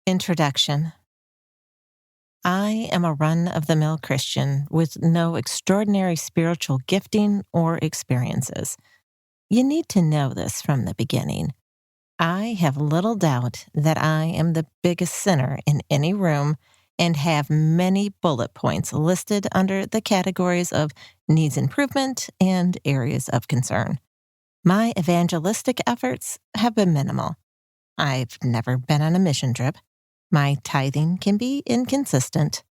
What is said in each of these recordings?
Introduction. I am a run-of-the-mill Christian with no extraordinary spiritual gifting or experiences. You need to know this from the beginning. I have little doubt that I am the biggest sinner in any room and have many bullet points listed under the categories of needs improvement and areas of concern. My evangelistic efforts have been minimal. I've never been on a mission trip. My tithing can be inconsistent.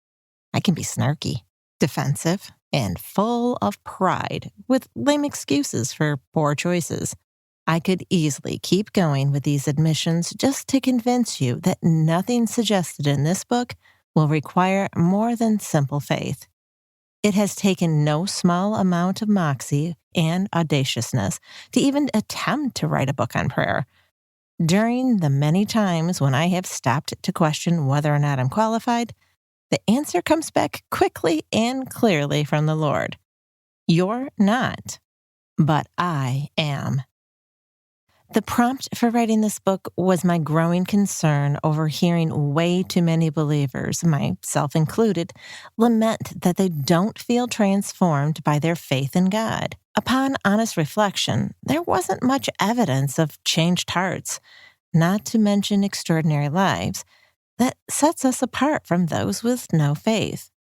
I can be snarky, defensive, and full of pride with lame excuses for poor choices. I could easily keep going with these admissions just to convince you that nothing suggested in this book will require more than simple faith. It has taken no small amount of moxie and audaciousness to even attempt to write a book on prayer. During the many times when I have stopped to question whether or not I'm qualified, the answer comes back quickly and clearly from the Lord. You're not, but I am. The prompt for writing this book was my growing concern over hearing way too many believers, myself included, lament that they don't feel transformed by their faith in God. Upon honest reflection, there wasn't much evidence of changed hearts, not to mention extraordinary lives, that sets us apart from those with no faith.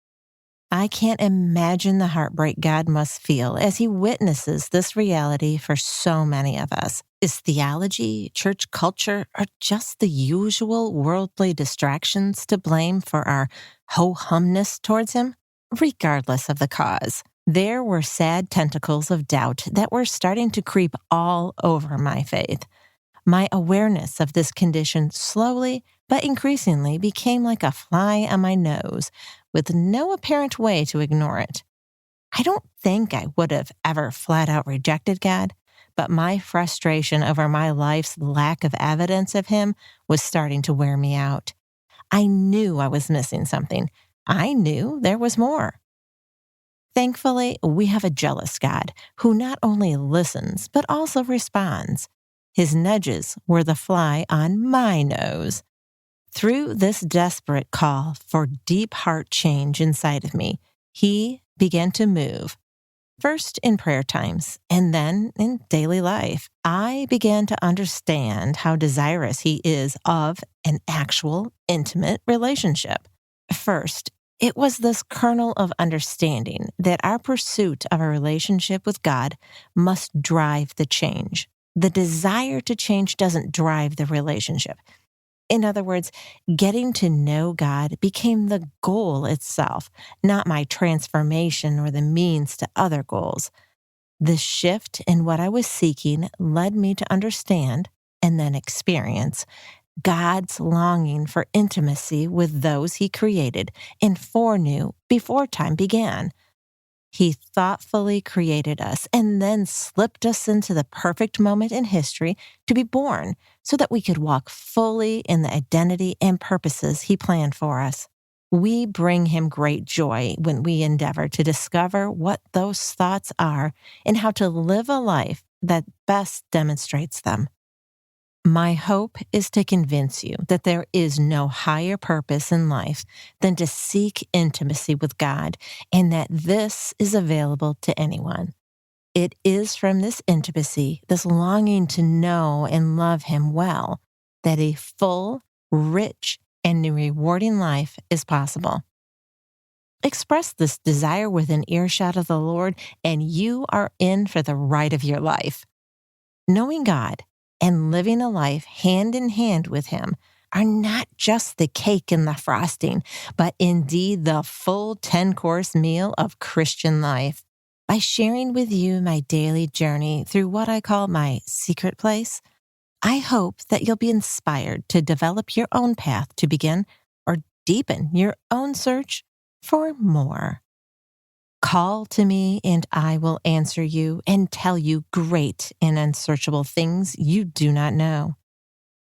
I can't imagine the heartbreak God must feel as he witnesses this reality for so many of us. Is theology, church culture, or just the usual worldly distractions to blame for our ho-humness towards him? Regardless of the cause, there were sad tentacles of doubt that were starting to creep all over my faith. My awareness of this condition slowly but increasingly became like a fly on my nose, with no apparent way to ignore it. I don't think I would have ever flat out rejected God, but my frustration over my life's lack of evidence of him was starting to wear me out. I knew I was missing something. I knew there was more. Thankfully, we have a jealous God who not only listens, but also responds. His nudges were the fly on my nose. Through this desperate call for deep heart change inside of me, he began to move. First in prayer times, and then in daily life. I began to understand how desirous he is of an actual, intimate relationship. First, it was this kernel of understanding that our pursuit of a relationship with God must drive the change. The desire to change doesn't drive the relationship. In other words, getting to know God became the goal itself, not my transformation or the means to other goals. The shift in what I was seeking led me to understand, and then experience, God's longing for intimacy with those he created and foreknew before time began. He thoughtfully created us and then slipped us into the perfect moment in history to be born so that we could walk fully in the identity and purposes he planned for us. We bring him great joy when we endeavor to discover what those thoughts are and how to live a life that best demonstrates them. My hope is to convince you that there is no higher purpose in life than to seek intimacy with God, and that this is available to anyone. It is from this intimacy, this longing to know and love him well, that a full, rich, and rewarding life is possible. Express this desire within earshot of the Lord, and you are in for the ride of your life. Knowing God and living a life hand in hand with him are not just the cake and the frosting, but indeed the full 10-course meal of Christian life. By sharing with you my daily journey through what I call my secret place, I hope that you'll be inspired to develop your own path to begin or deepen your own search for more. Call to me and I will answer you and tell you great and unsearchable things you do not know.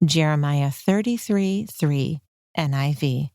Jeremiah 33:3 NIV.